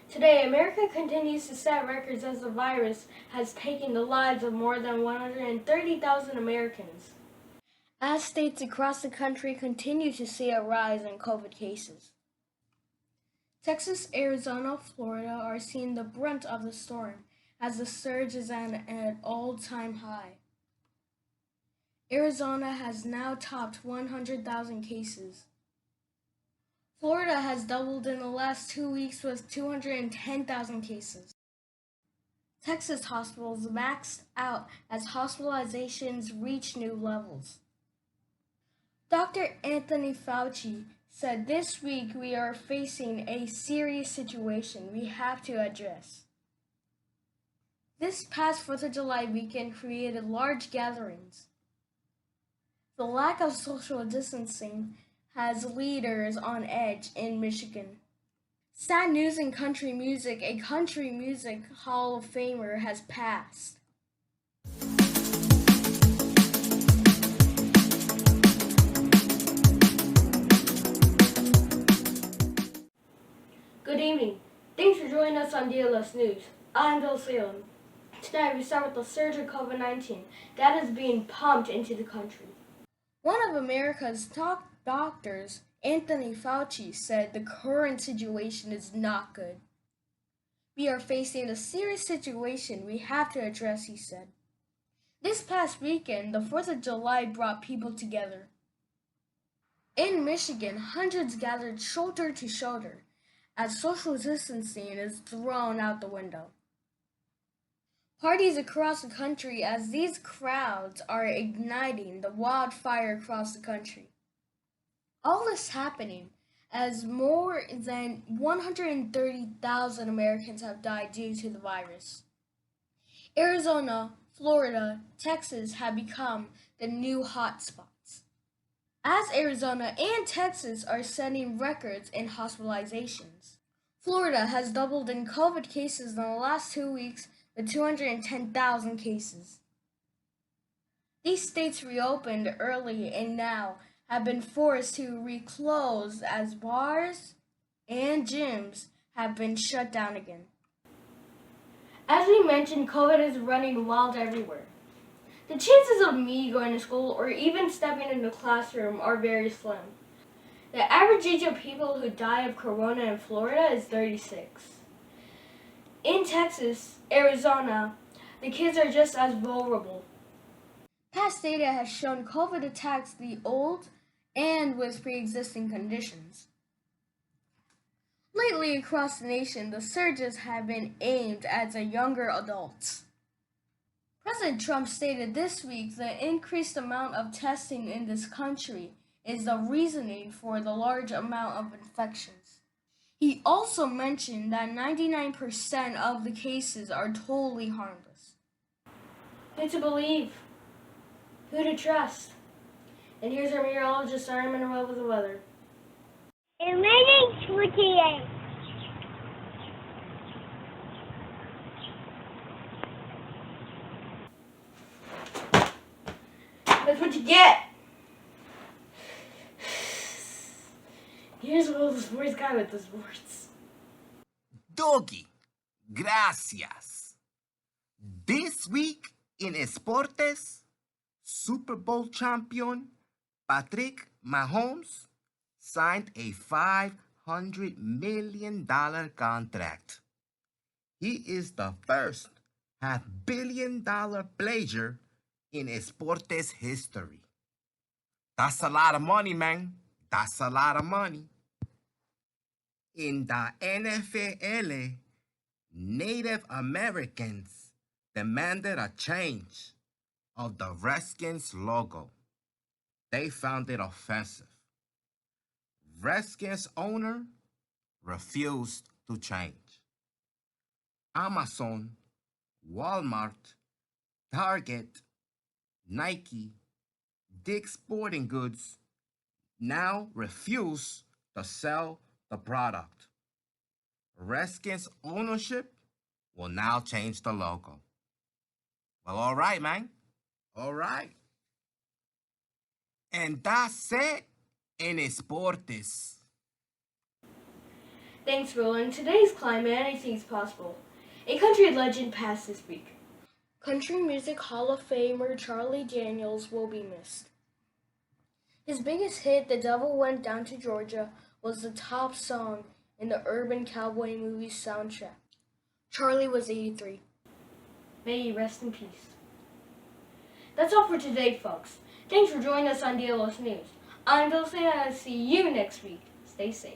Today, America continues to set records as the virus has taken the lives of more than 130,000 Americans. As states across the country continue to see a rise in COVID cases. Texas, Arizona, Florida are seeing the brunt of the storm as the surge is at an all-time high. Arizona has now topped 100,000 cases. Florida has doubled in the last 2 weeks with 210,000 cases. Texas hospitals maxed out as hospitalizations reach new levels. Dr. Anthony Fauci said this week we are facing a serious situation we have to address. This past 4th of July weekend created large gatherings. The lack of social distancing has leaders on edge in Michigan. Sad news in country music, a country music Hall of Famer has passed. Good evening. Thanks for joining us on DLS News. I'm Douglas Leland. Tonight we start with the surge of COVID-19 that is being pumped into the country. One of America's top doctors, Anthony Fauci, said the current situation is not good. We are facing a serious situation we have to address, he said. This past weekend, the 4th of July brought people together. In Michigan, hundreds gathered shoulder to shoulder as social distancing is thrown out the window. Parties across the country as these crowds are igniting the wildfire across the country. All this happening as more than 130,000 Americans have died due to the virus. Arizona, Florida, Texas have become the new hotspots, as Arizona and Texas are setting records in hospitalizations. Florida has doubled in COVID cases in the last 2 weeks with 210,000 cases. These states reopened early and now have been forced to reclose as bars and gyms have been shut down again. As we mentioned, COVID is running wild everywhere. The chances of me going to school or even stepping in the classroom are very slim. The average age of people who die of corona in Florida is 36. In Texas, Arizona, the kids are just as vulnerable. Past data has shown COVID attacks the old and with pre-existing conditions. Lately across the nation, the surges have been aimed at the younger adults. President Trump stated this week the increased amount of testing in this country is the reasoning for the large amount of infections. He also mentioned that 99% of the cases are totally harmless. Who to believe? Who to trust? And here's our meteorologist Arya Monroe with the weather. Remaining 48. That's what you get. Here's Will the sports guy with the sports. Doggy, gracias. This week in Esportes, Super Bowl champion Patrick Mahomes signed a $500 million contract. He is the first half-billion-dollar player in Esportes history. That's a lot of money, man. That's a lot of money. In the NFL, Native Americans demanded a change of the Redskins logo. They found it offensive. Redskins owner refused to change. Amazon, Walmart, Target, Nike, Dick's Sporting Goods now refuse to sell the product. Redskins ownership will now change the logo. Well, all right, man. All right. And that's it in Esportes. Thanks, Will. In today's climate, anything's possible. A country legend passed this week. Country Music Hall of Famer Charlie Daniels will be missed. His biggest hit, The Devil Went Down to Georgia, was the top song in the Urban Cowboy movie soundtrack. Charlie was 83. May he rest in peace. That's all for today, folks. Thanks for joining us on DLS News. I'm Douglas Leland, and I'll see you next week. Stay safe.